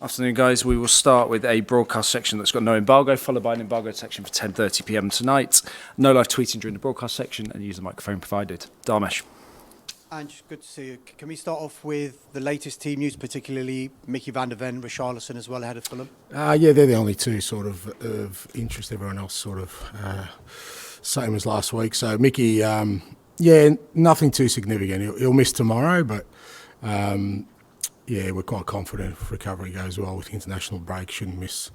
Afternoon, guys. We will start with a broadcast section that's got no embargo, followed by an embargoed section for 10:30 p.m. tonight. No live tweeting during the broadcast section, and use the microphone provided. Dharmesh. Ange, good to see you. Can we start off with the latest team news, particularly Mickey van der Ven, Richarlison as well ahead of Fulham? Yeah, they're the only two sort of interest. Everyone else sort of same as last week. So Mickey, nothing too significant. He'll miss tomorrow, but we're quite confident if recovery goes well with the international break. Shouldn't miss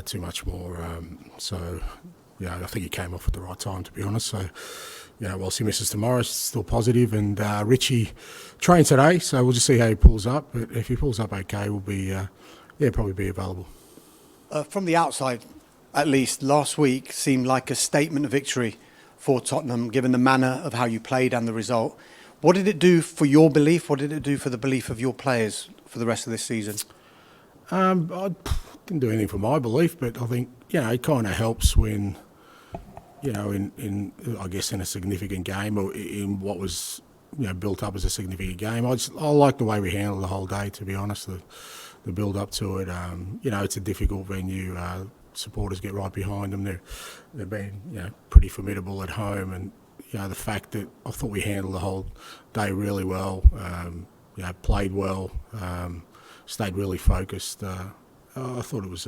too much more. I think he came off at the right time, to be honest. So, whilst he misses tomorrow, it's still positive. And Richie trained today, so we'll just see how he pulls up. But if he pulls up okay, we'll be probably be available. From the outside, at least, last week seemed like a statement of victory for Tottenham, given the manner of how you played and the result. What did it do for your belief? What did it do for the belief of your players for the rest of this season? I didn't do anything for my belief, but I think, it kind of helps when, in a significant game or in what was, built up as a significant game. I like the way we handled the whole day, to be honest, the build up to it. It's a difficult venue. Supporters get right behind them. They've been, pretty formidable at home, and the fact that I thought we handled the whole day really well, played well, stayed really focused. I thought it was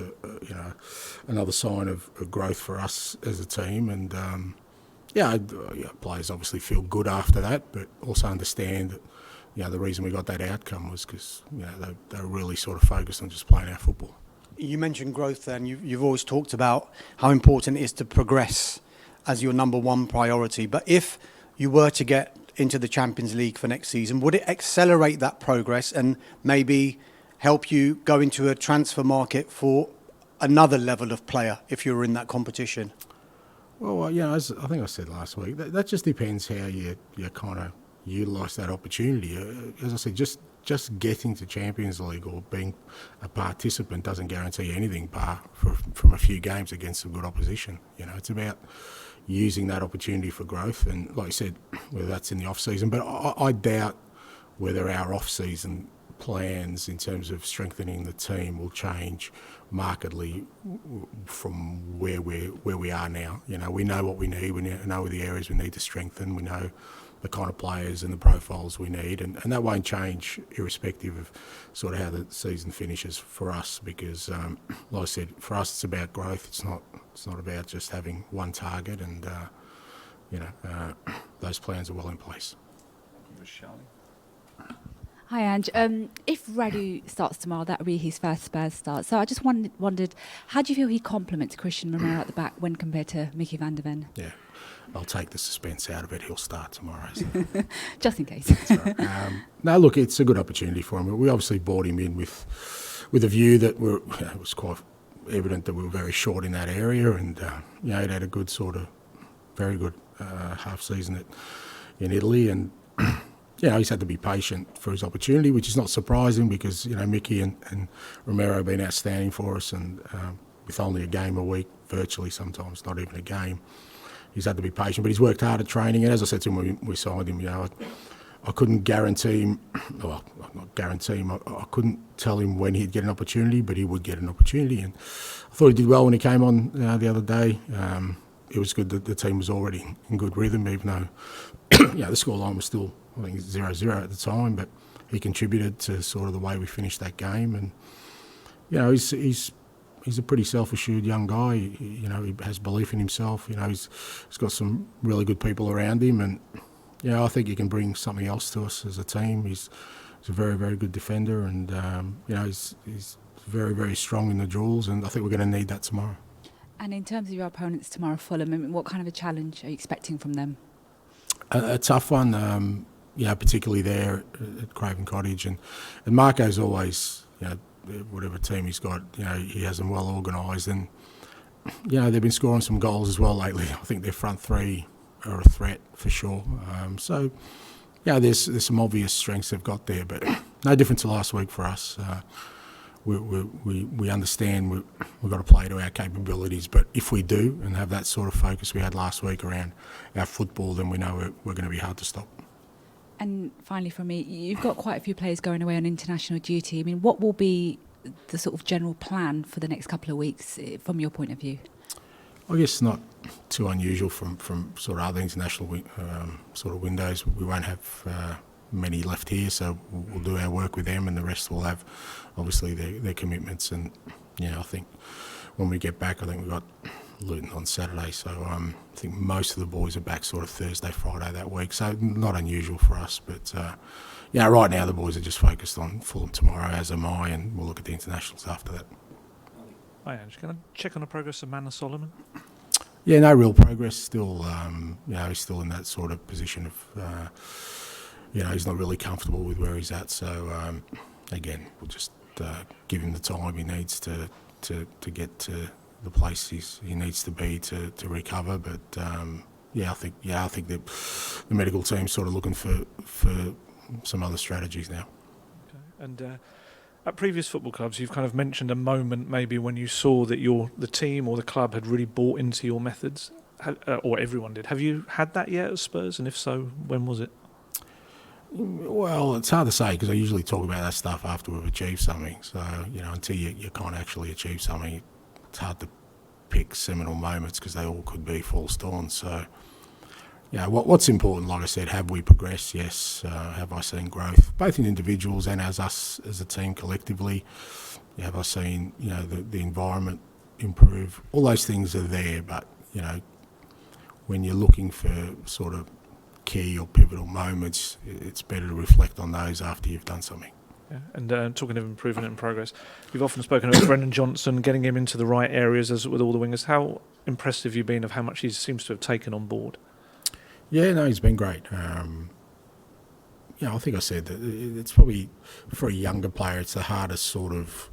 another sign of growth for us as a team, and players obviously feel good after that, but also understand that the reason we got that outcome was because they were really sort of focused on just playing our football. You mentioned growth, then you've always talked about how important it is to progress as your number one priority. But if you were to get into the Champions League for next season, would it accelerate that progress and maybe help you go into a transfer market for another level of player if you were in that competition? Well, as I think I said last week, that just depends how you kind of utilise that opportunity. As I said, just getting to Champions League or being a participant doesn't guarantee anything bar from a few games against some good opposition. It's about using that opportunity for growth, and like I said, whether that's in the off-season, but I doubt whether our off-season plans in terms of strengthening the team will change markedly from where we are now. We know what we need, we know the areas we need to strengthen, we know the kind of players and the profiles we need, and that won't change irrespective of sort of how the season finishes for us, because like I said, for us it's about growth. It's not about just having one target, and those plans are well in place. Hi Ange, if Radu starts tomorrow, that will be his first Spurs start. So I just wondered, how do you feel he complements Christian Romero at the back when compared to Mickey van der Ven? Yeah, I'll take the suspense out of it. He'll start tomorrow. So. Just in case. That's right. No, look, it's a good opportunity for him. We obviously brought him in with a view that it was quite evident that we were very short in that area, and he'd had a good very good half season in Italy, and he's had to be patient for his opportunity, which is not surprising because Mickey and Romero have been outstanding for us, and with only a game a week, virtually sometimes not even a game, he's had to be patient. But he's worked hard at training, and as I said to him when we signed him, I couldn't guarantee him. Well, not guarantee him. I couldn't tell him when he'd get an opportunity, but he would get an opportunity, and I thought he did well when he came on the other day. It was good that the team was already in good rhythm, even though the scoreline was still, I think, 0-0 at the time, but he contributed to sort of the way we finished that game. And he's a pretty self-assured young guy. He has belief in himself. He's got some really good people around him, and I think he can bring something else to us as a team. He's a very, very good defender, and he's very, very strong in the drills, and I think we're going to need that tomorrow. And in terms of your opponents tomorrow, Fulham, what kind of a challenge are you expecting from them? A tough one, particularly there at Craven Cottage, and Marco's always, whatever team he's got, he has them well organised, and they've been scoring some goals as well lately. I think their front three are a threat for sure. There's some obvious strengths they've got there, but no different to last week for us. We understand we've got to play to our capabilities, but if we do and have that sort of focus we had last week around our football, then we know we're going to be hard to stop. And finally from me, you've got quite a few players going away on international duty. I mean, what will be the sort of general plan for the next couple of weeks from your point of view? I guess not too unusual from sort of other international sort of windows. We won't have many left here, so we'll do our work with them, and the rest will have obviously their commitments. And I think when we get back, I think we've got Luton on Saturday, so I think most of the boys are back sort of Thursday, Friday that week, so not unusual for us. But right now the boys are just focused on Fulham tomorrow, as am I, and we'll look at the internationals after that. Hi Ange, can I check on the progress of Manor Solomon? Yeah, no real progress. Still, he's still in that sort of position of, he's not really comfortable with where he's at. So again, we'll just give him the time he needs to get to the place he needs to be to recover. But I think that the medical team's sort of looking for some other strategies now. Okay. And at previous football clubs, you've kind of mentioned a moment maybe when you saw that the team or the club had really bought into your methods, or everyone did. Have you had that yet at Spurs? And if so, when was it? Well, it's hard to say because I usually talk about that stuff after we've achieved something. So, until you can't actually achieve something, it's hard to pick seminal moments because they all could be false dawns. So, what's important, like I said, have we progressed? Yes. Have I seen growth, both in individuals and as us as a team collectively? Have I seen, the environment improve? All those things are there, but, when you're looking for sort of key or pivotal moments, it's better to reflect on those after you've done something. Yeah. And talking of improvement and progress, you've often spoken about Brendan Johnson, getting him into the right areas as with all the wingers. How impressed have you been of how much he seems to have taken on board? Yeah, no, he's been great. I think I said that it's probably, for a younger player, it's the hardest sort of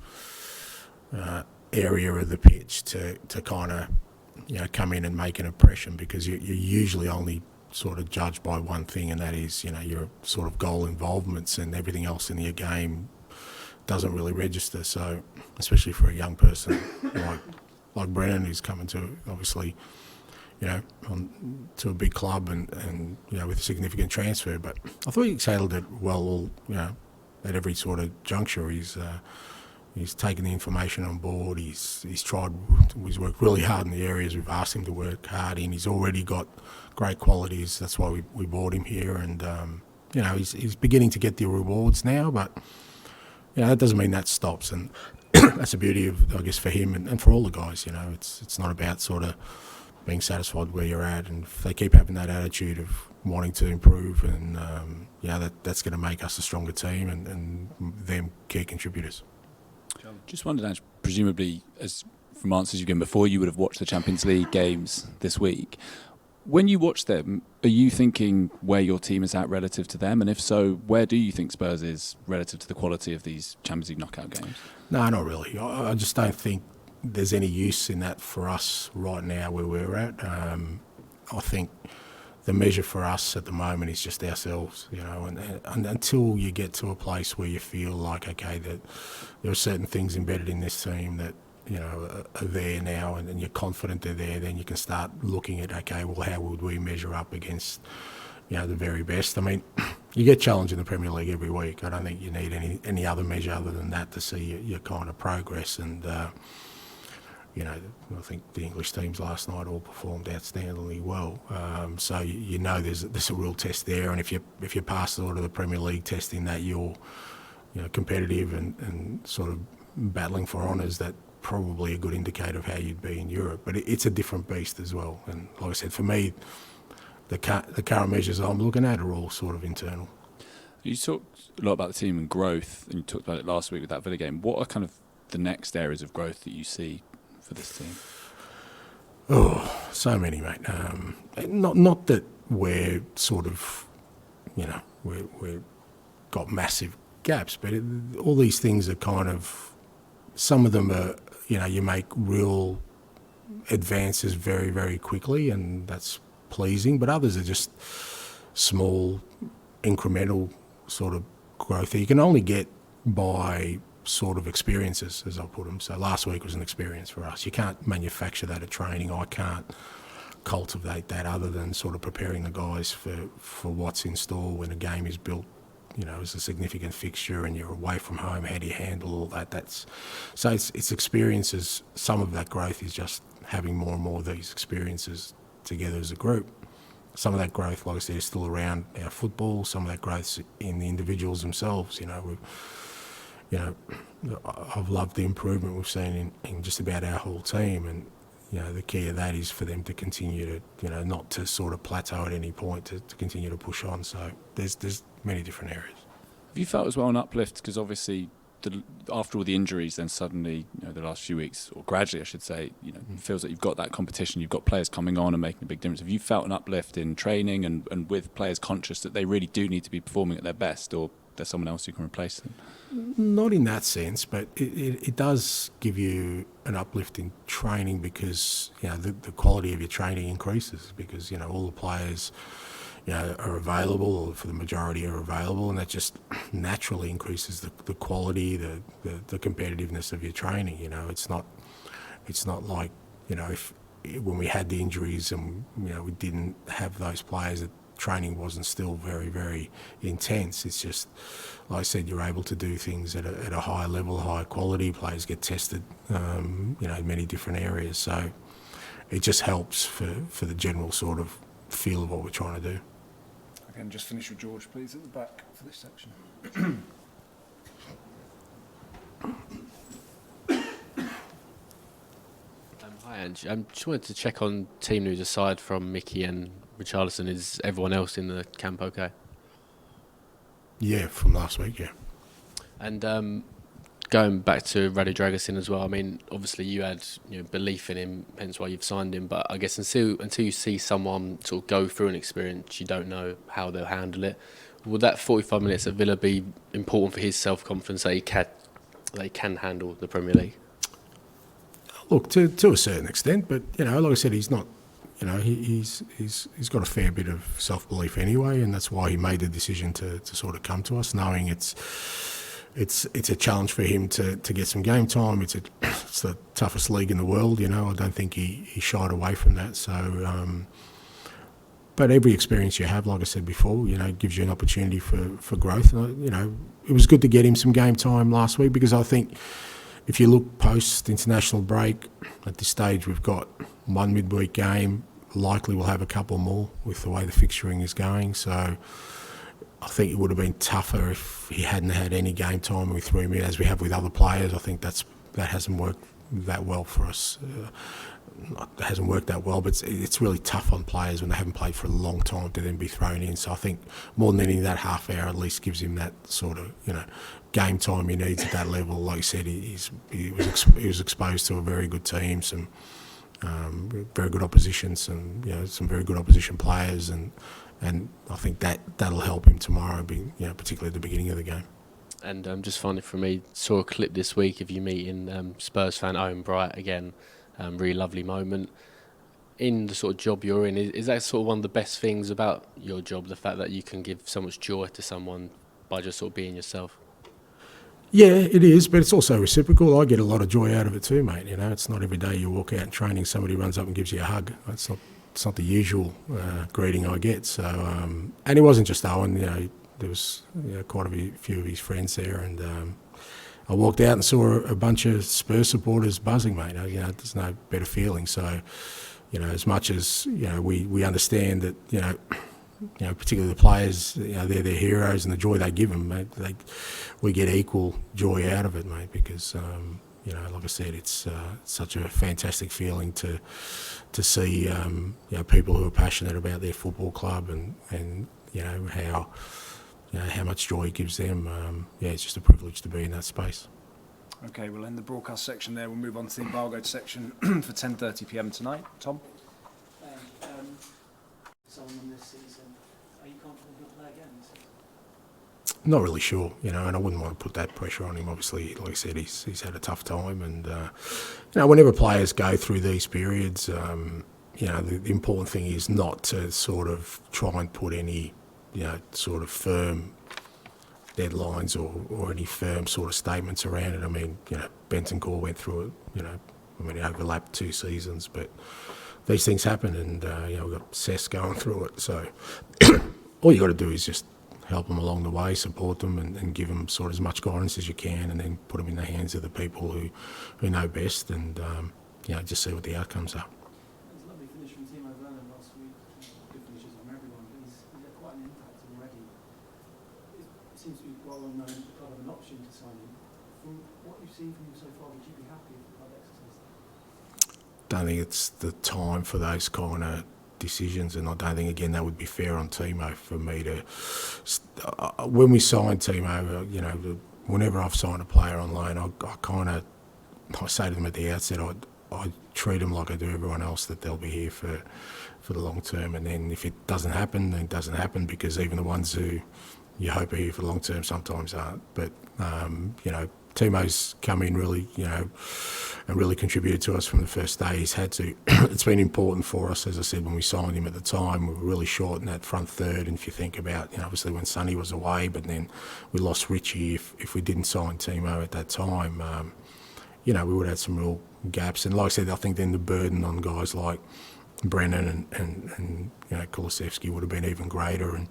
area of the pitch to kind of, come in and make an impression because you're usually only sort of judged by one thing, and that is, your sort of goal involvements, and everything else in your game doesn't really register. So, especially for a young person like Brennan, who's coming to obviously, to a big club and with a significant transfer. But I thought he's handled it well, at every sort of juncture. He's taken the information on board. He's worked really hard in the areas we've asked him to work hard in. He's already got great qualities. That's why we bought him here. And, he's beginning to get the rewards now, but, that doesn't mean that stops. And that's the beauty of, I guess, for him and for all the guys, it's not about sort of being satisfied where you're at, and if they keep having that attitude of wanting to improve, and that's going to make us a stronger team and them key contributors. Just wondered, Ange, presumably, as from answers you've given before, you would have watched the Champions League games this week. When you watch them, are you thinking where your team is at relative to them? And if so, where do you think Spurs is relative to the quality of these Champions League knockout games? No, not really. I just don't think there's any use in that for us right now where we're at. I think the measure for us at the moment is just ourselves, and until you get to a place where you feel like, okay, that there are certain things embedded in this team that, are there now, and you're confident they're there, then you can start looking at, okay, well, how would we measure up against, the very best? I mean, you get challenged in the Premier League every week. I don't think you need any other measure other than that to see your kind of progress. And I think the English teams last night all performed outstandingly well. So there's a real test there, and if you pass sort of the Premier League test in that you're competitive and sort of battling for honours, that probably a good indicator of how you'd be in Europe. But it's a different beast as well. And like I said, for me, the current measures I'm looking at are all sort of internal. You talked a lot about the team and growth, and you talked about it last week with that Villa game. What are kind of the next areas of growth that you see for this team? Oh, so many, mate. Not that we're sort of, we've got massive gaps, but all these things are kind of, some of them are, you make real advances very, very quickly, and that's pleasing, but others are just small, incremental sort of growth that you can only get by sort of experiences, as I'll put them. So last week was an experience for us. You can't manufacture that at training. I can't cultivate that other than sort of preparing the guys for what's in store when a game is built, is a significant fixture, and you're away from home. How do you handle all that? It's experiences. Some of that growth is just having more and more of these experiences together as a group. Some of that growth, like I said, is still around our football. Some of that growth's in the individuals themselves. I've loved the improvement we've seen in just about our whole team, and the key of that is for them to continue to, not to sort of plateau at any point, to continue to push on. So there's many different areas. Have you felt as well an uplift? Because obviously, after all the injuries, then suddenly, the last few weeks, or gradually, I should say, it feels like you've got that competition, you've got players coming on and making a big difference. Have you felt an uplift in training and with players conscious that they really do need to be performing at their best, or there's someone else who can replace them? Not in that sense, but it does give you an uplift in training because, the quality of your training increases because, all the players, are available, or for the majority are available, and that just naturally increases the quality, the competitiveness of your training. It's not like, if when we had the injuries and, we didn't have those players, that training wasn't still very, very intense. It's just, like I said, you're able to do things at a higher level, higher quality. Players get tested, in many different areas. So it just helps for the general sort of feel of what we're trying to do. Again, just finish with George, please, at the back for this section. Hi, Ange. Just wanted to check on team news aside from Mickey and Richarlison. Is everyone else in the camp okay? Yeah, from last week, yeah. And going back to Radu Dragusin as well, I mean, obviously you had belief in him, hence why you've signed him, but I guess until you see someone sort of go through an experience, you don't know how they'll handle it. Would that 45 minutes at Villa be important for his self-confidence that he can handle the Premier League? Look, to a certain extent, but, like I said, he's not, he's got a fair bit of self-belief anyway, and that's why he made the decision to sort of come to us, knowing it's a challenge for him to get some game time. It's the toughest league in the world, I don't think he shied away from that. So, but every experience you have, like I said before, gives you an opportunity for growth. It was good to get him some game time last week because I think if you look post-international break, at this stage we've got one midweek game. Likely we'll have a couple more with the way the fixturing is going. So I think it would have been tougher if he hadn't had any game time and we threw him in as we have with other players. I think that hasn't worked that well for us. It hasn't worked that well, but it's really tough on players when they haven't played for a long time to then be thrown in. So I think more than anything, that half hour at least gives him that sort of, game time he needs at that level. Like you said, he was exposed to a very good team, some very good opposition, some very good opposition players, and I think that'll help him tomorrow, particularly at the beginning of the game. And just finally from me, saw a clip this week of you meeting Spurs fan Owen Bright again. Really lovely moment. In the sort of job you're in, is that sort of one of the best things about your job, the fact that you can give so much joy to someone by just sort of being yourself? Yeah, it is, but it's also reciprocal. I get a lot of joy out of it too, mate. It's not every day you walk out in training, somebody runs up and gives you a hug. It's not the usual greeting I get. So, and it wasn't just Owen. There was quite a few of his friends there, and I walked out and saw a bunch of Spurs supporters buzzing, mate. There's no better feeling. So, as much as we understand that particularly the players, they're their heroes and the joy they give them, mate. We get equal joy out of it, mate, because like I said, it's such a fantastic feeling to see people who are passionate about their football club and how much joy it gives them. It's just a privilege to be in that space. Okay, we'll end the broadcast section there. We'll move on to the embargoed section for 10:30 p.m. tonight. Tom? Someone this season, are you confident he'll play again this season? Not really sure, and I wouldn't want to put that pressure on him. Obviously, like I said, he's had a tough time, and whenever players go through these periods, the important thing is not to sort of try and put any, sort of firm deadlines or any firm sort of statements around it. I mean, Bentancur went through it, it overlapped 2 seasons, but these things happen, and we've got Cess going through it. So all you got to do is just help them along the way, support them, and give them sort of as much guidance as you can, and then put them in the hands of the people who know best, and just see what the outcomes are. It was a lovely finish from Timo Werner last week. Good finishes from everyone, but he's had quite an impact already. It seems to be quite well known that the club have an option to sign him. From what you've seen from him so far, would you be happy if the club exercised that? Don't think it's the time for those kind of decisions, and I don't think, again, that would be fair on Timo for me to. When we signed Timo, whenever I've signed a player on loan, I say to them at the outset, I treat them like I do everyone else, that they'll be here for the long term, and then if it doesn't happen, then it doesn't happen, because even the ones who you hope are here for the long term sometimes aren't. But Timo's come in really, and really contributed to us from the first day. He's had to. It's been important for us, as I said, when we signed him at the time. We were really short in that front third, and if you think about, obviously when Sonny was away, but then we lost Richie. If we didn't sign Timo at that time, we would have had some real gaps. And like I said, I think then the burden on guys like Brennan and Kulusevski would have been even greater. And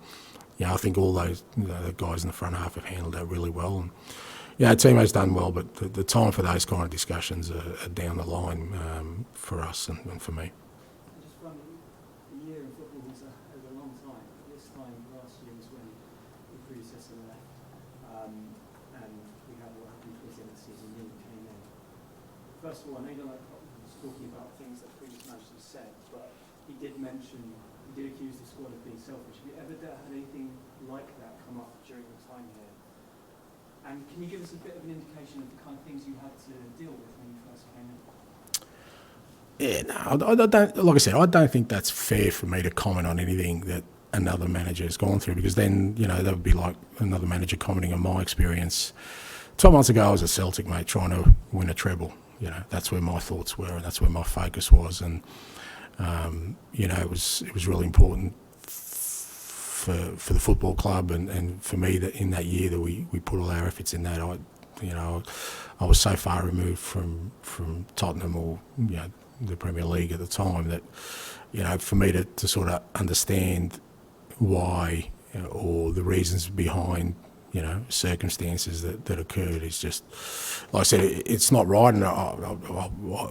I think all those the guys in the front half have handled that really well. And Timo's done well, but the time for those kind of discussions are down the line for us and for me. Just finally, a year in football is a long time. This time last year was when your predecessor left, and we had what happened towards the end of the season. You came in. First of all, I know you don't like talking about things that previous managers said, but he did accuse the squad of being selfish. Have you ever had anything like that come up during your time here? And can you give us a bit of an indication of the kind of things you had to deal with when you first came in? I don't. Like I said, I don't think that's fair for me to comment on anything that another manager has gone through, because then that would be like another manager commenting on my experience. 12 months ago, I was at Celtic, mate, trying to win a treble. That's where my thoughts were, and that's where my focus was, and it was really important for the football club and for me that in that year that we put all our efforts in that. I was so far removed from Tottenham or the Premier League at the time that for me to sort of understand why or the reasons behind circumstances that occurred is just, like I said, it's not right, and I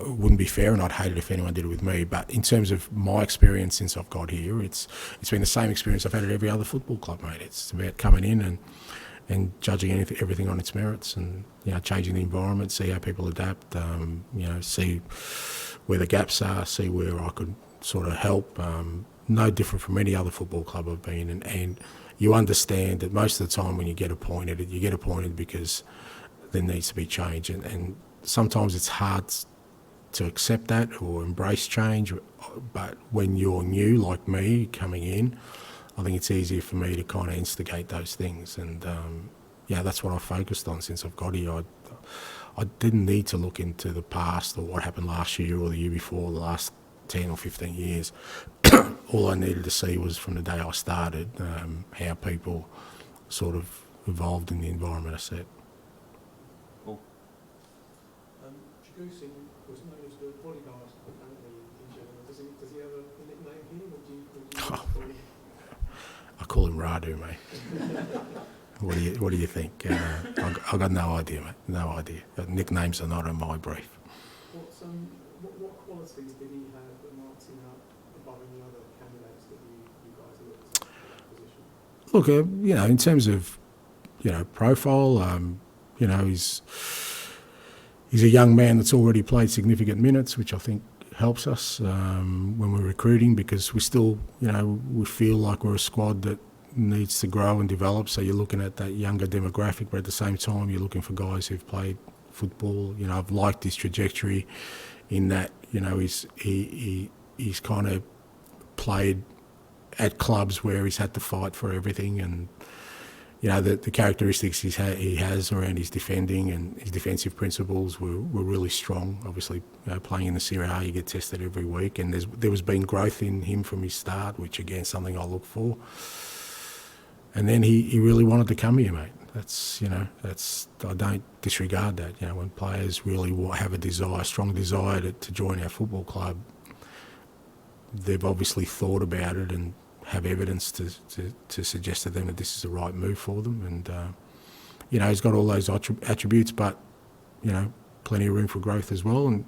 wouldn't be fair, and I'd hate it if anyone did it with me. But in terms of my experience since I've got here, it's been the same experience I've had at every other football club, mate. It's about coming in and judging everything on its merits, and changing the environment, see how people adapt, see where the gaps are, see where I could sort of help. No different from any other football club I've been in, and you understand that most of the time when you get appointed because there needs to be change, and sometimes it's hard to accept that or embrace change. But when you're new, like me, coming in, I think it's easier for me to kind of instigate those things, and that's what I've focused on since I've got here. I didn't need to look into the past or what happened last year or the year before, the last 10 or 15 years. All I needed to see was from the day I started how people sort of evolved in the environment I set. Jagusin was known as the bodyguard apparently in general. Does he have a nickname here? Would you I call him Radu, mate. What do you think? I got no idea, mate. No idea. Nicknames are not in my brief. What qualities did he have that marked him out above any other candidates that you guys looked at for that position? Look, in terms of, profile, he's a young man that's already played significant minutes, which I think helps us when we're recruiting, because we still, we feel like we're a squad that needs to grow and develop. So you're looking at that younger demographic, but at the same time, you're looking for guys who've played football. I've liked his trajectory in that, he's kind of played at clubs where he's had to fight for everything, and the characteristics he has around his defending and his defensive principles were really strong. Obviously, playing in the Serie A, you get tested every week, and there was been growth in him from his start, which again something I look for. And then he really wanted to come here, mate. That's I don't disregard that. When players really have a strong desire to join our football club, they've obviously thought about it and have evidence to suggest to them that this is the right move for them. And, he's got all those attributes, but, plenty of room for growth as well. And,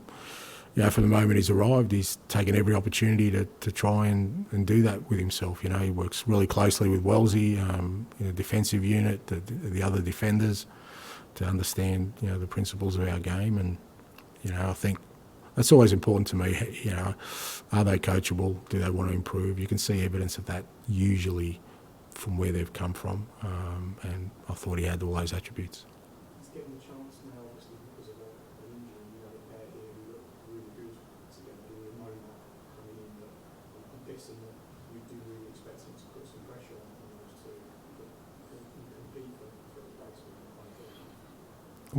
from the moment he's arrived, he's taken every opportunity to try and do that with himself. He works really closely with Wellesley, defensive unit, the other defenders, to understand, the principles of our game. And, I think that's always important to me. Are they coachable? Do they want to improve? You can see evidence of that usually from where they've come from. And I thought he had all those attributes. He's getting the chance now, obviously, because of an injury. You had a player here who looked really good together. You were knowing that coming in. That I'm guessing that you do really expect him to put some pressure on those two and compete for the place with him.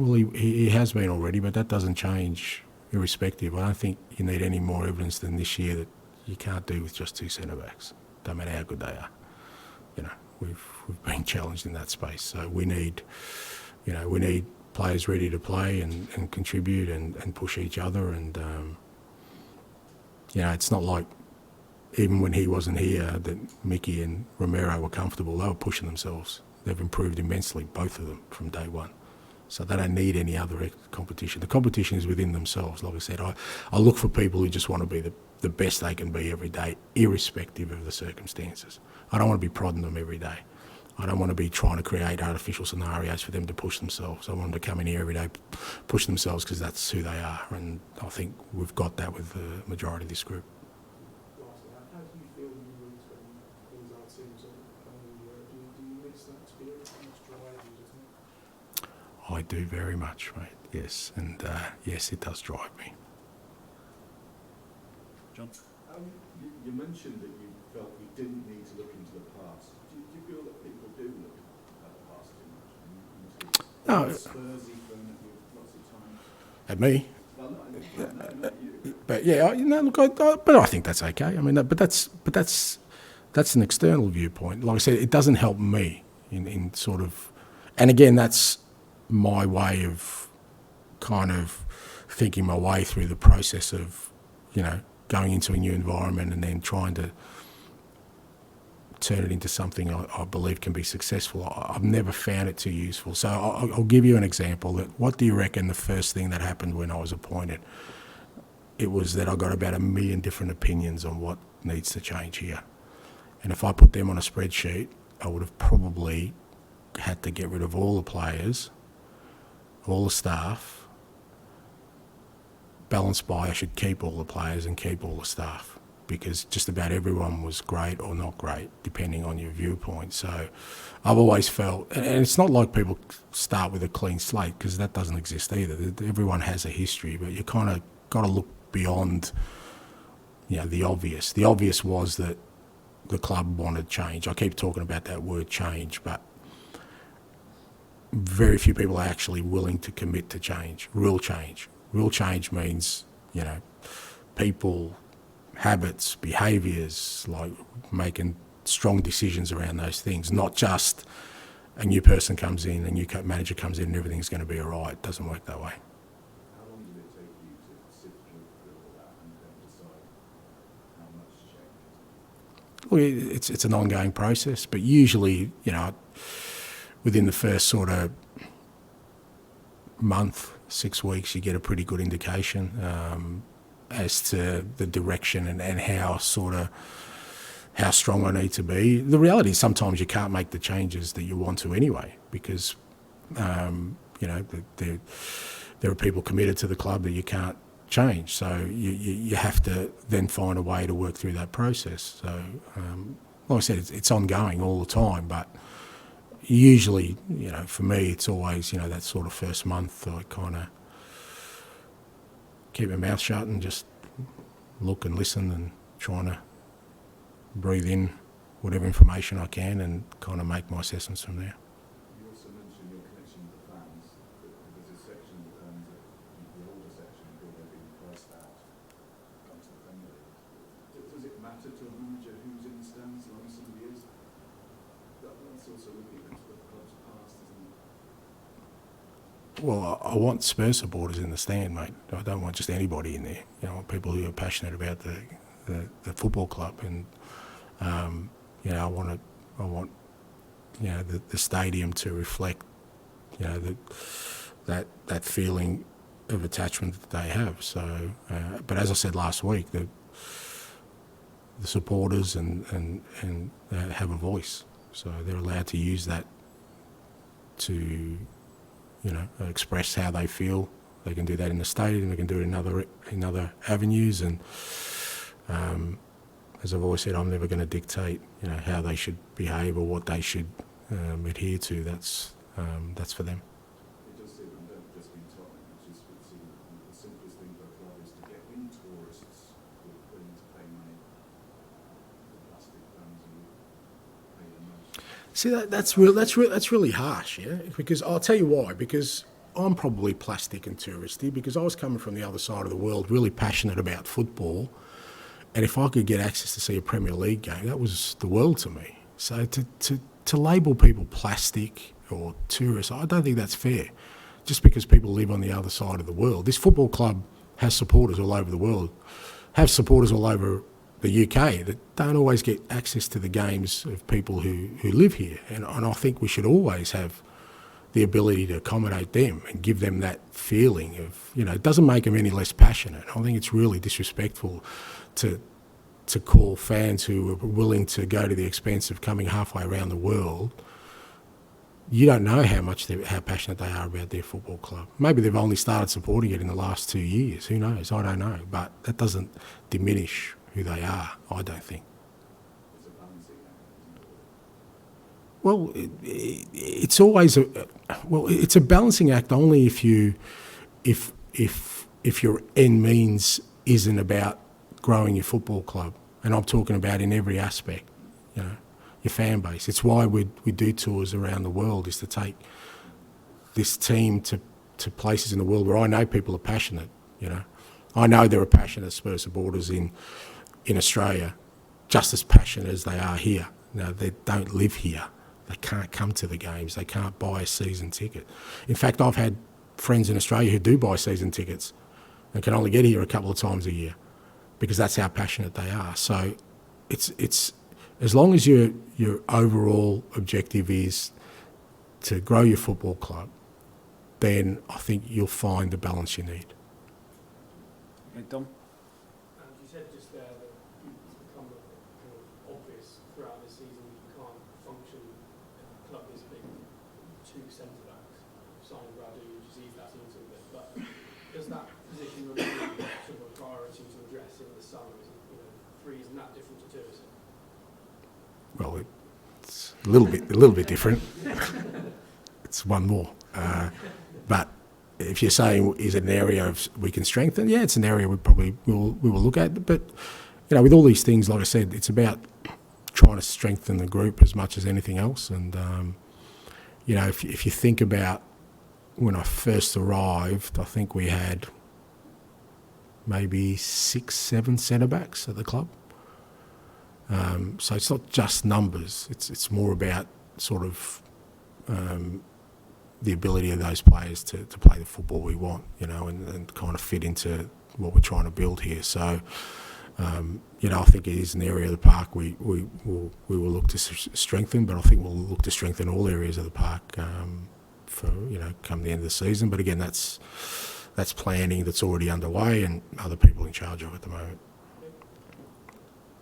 Well, he has been already, but that doesn't change irrespective. I don't think you need any more evidence than this year that you can't do with just two centre-backs, no matter how good they are. We've been challenged in that space. So we need players ready to play and contribute and push each other. And, it's not like even when he wasn't here that Mickey and Romero were comfortable. They were pushing themselves. They've improved immensely, both of them, from day one. So they don't need any other competition. The competition is within themselves. Like I said, I look for people who just want to be the best they can be every day, irrespective of the circumstances. I don't want to be prodding them every day. I don't want to be trying to create artificial scenarios for them to push themselves. I want them to come in here every day, push themselves, because that's who they are. And I think we've got that with the majority of this group. Lastly, how do you feel in the rooms when things aren't seeming to come in Europe? Do you miss that experience? How much drive does it? I do very much, mate. Yes, and yes, it does drive me. John? You mentioned that you felt you didn't need to look into the past. Do you feel that people do look at the past too much? No. Spursy phone at you lots of times. At me? Well, not you. But yeah, but I think that's okay. I mean, but that's an external viewpoint. Like I said, it doesn't help me in sort of, and again, that's my way of kind of thinking my way through the process of, going into a new environment and then trying to turn it into something I believe can be successful. I've never found it too useful. So I'll give you an example. What do you reckon the first thing that happened when I was appointed? It was that I got about 1 million different opinions on what needs to change here. And if I put them on a spreadsheet, I would have probably had to get rid of all the players, all the staff, balanced by I should keep all the players and keep all the staff, because just about everyone was great or not great, depending on your viewpoint. So I've always felt, and it's not like people start with a clean slate, because that doesn't exist either. Everyone has a history, but you kind of got to look beyond, the obvious. The obvious was that the club wanted change. I keep talking about that word change, but very few people are actually willing to commit to change, real change. Real change means, people, habits, behaviours, like making strong decisions around those things, not just a new person comes in, a new manager comes in and everything's going to be all right. It doesn't work that way. How long did it take you to sift through all that and then decide how much change? Well, it's an ongoing process, but usually, within the first sort of month, 6 weeks, you get a pretty good indication as to the direction and how strong I need to be. The reality is sometimes you can't make the changes that you want to anyway, because there are people committed to the club that you can't change. So you have to then find a way to work through that process. So like I said, it's ongoing all the time, but usually, for me, it's always, that sort of first month I kind of keep my mouth shut and just look and listen and trying to breathe in whatever information I can and kind of make my assessments from there. You also mentioned your connection with the fans. There's a section, the older section, where they're being priced out onto the Premier League. Does it matter to a manager who's in the stands long as somebody is? That's also looking into the club's past, isn't it? Well, I want Spurs supporters in the stand, mate. I don't want just anybody in there. I want people who are passionate about the football club. And You know, I want you know the stadium to reflect that feeling of attachment that they have. So, but as I said last week, the supporters and have a voice, so they're allowed to use that to express how they feel. They can do that in the stadium. They can do it in other avenues. And as I've always said, I'm never going to dictate how they should behave or what they should adhere to. That's for them. It does seem, and don't just mean Tottenham, it's just would seem the simplest thing for a club is to get in tourists who are willing to pay money for plastic fans and pay the most. See, that's really harsh, yeah. Because I'll tell you why. Because I'm probably plastic and touristy because I was coming from the other side of the world, really passionate about football, and if I could get access to see a Premier League game, that was the world to me. So to label people plastic or tourists, I don't think that's fair. Just because people live on the other side of the world, this football club has supporters all over the world, have supporters all over the UK that don't always get access to the games of people who live here, and I think we should always have the ability to accommodate them and give them that feeling of, it doesn't make them any less passionate. I think it's really disrespectful to call fans who are willing to go to the expense of coming halfway around the world. You don't know how passionate they are about their football club. Maybe they've only started supporting it in the last 2 years. Who knows? I don't know. But that doesn't diminish who they are, I don't think. It's a balancing act, isn't it? Well, it's always it's a balancing act only if your end means isn't about growing your football club, and I'm talking about in every aspect, your fan base. It's why we do tours around the world, is to take this team to places in the world where I know people are passionate. I know there are passionate Spurs supporters in Australia, just as passionate as they are here. They don't live here. They can't come to the games. They can't buy a season ticket. In fact, I've had friends in Australia who do buy season tickets and can only get here a couple of times a year because that's how passionate they are. So it's as long as your overall objective is to grow your football club, then I think you'll find the balance you need. Okay, Dom? And you said just there that it's become kind of obvious throughout this season that you can't function in a club this big with two centre-backs, signing Radu, just ease that into a bit. But does that position remain sort of a priority to address in the summer? Three isn't that different to two, is it? Well, it's a little bit different. It's one more. But if you're saying is it an area we can strengthen, yeah, it's an area we will look at. But with all these things, like I said, it's about trying to strengthen the group as much as anything else. And if you think about when I first arrived, I think we had maybe 6-7 centre backs at the club. So it's not just numbers. It's more about sort of the ability of those players to play the football we want, and kind of fit into what we're trying to build here. So, I think it is an area of the park we will look to strengthen, but I think we'll look to strengthen all areas of the park for come the end of the season. But again, that's planning that's already underway and other people in charge of at the moment.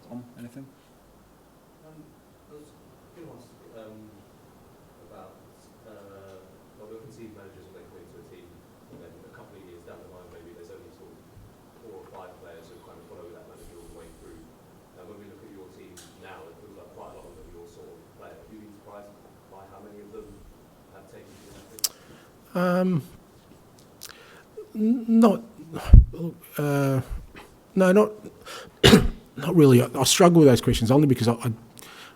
Tom, anything? I was going to ask about we often see managers when they come into a team, and then a couple of years down the line, maybe there's only sort of 4 or 5 players who kind of follow that manager all the way through. When we look at your team now, it feels like quite a lot of them are your sort of player. Have you been surprised by how many of them have taken you in that? Not really. I struggle with those questions only because like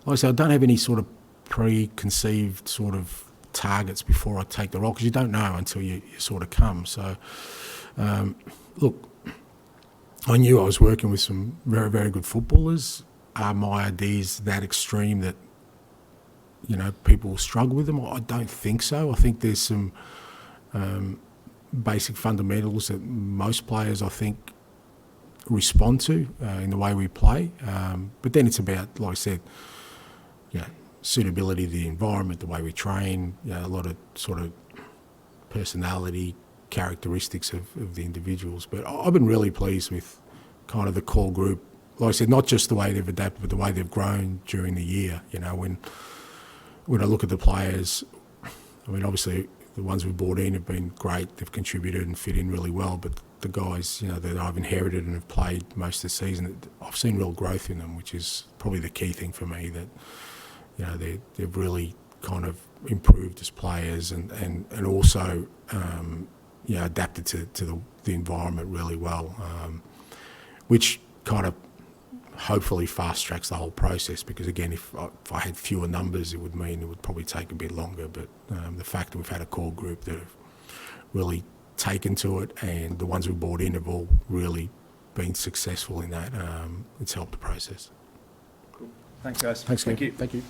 I say, I don't have any sort of preconceived sort of targets before I take the role, because you don't know until you sort of come. So, look, I knew I was working with some very, very good footballers. Are my ideas that extreme that, people will struggle with them? I don't think so. I think there's some basic fundamentals that most players, I think, respond to in the way we play. But then it's about, like I said, suitability to the environment, the way we train, a lot of sort of personality, characteristics of the individuals. But I've been really pleased with kind of the core group. Like I said, not just the way they've adapted, but the way they've grown during the year. When I look at the players, I mean, obviously the ones we've brought in have been great. They've contributed and fit in really well. But the guys, that I've inherited and have played most of the season, I've seen real growth in them, which is probably the key thing for me. That they've really kind of improved as players and also adapted to the environment really well, which kind of hopefully fast tracks the whole process, because again, if I had fewer numbers, it would mean it would probably take a bit longer. But the fact that we've had a core group that have really taken to it, and the ones we brought in have all really been successful in that, it's helped the process. Thanks, guys. Thanks, Thank you. Thank you.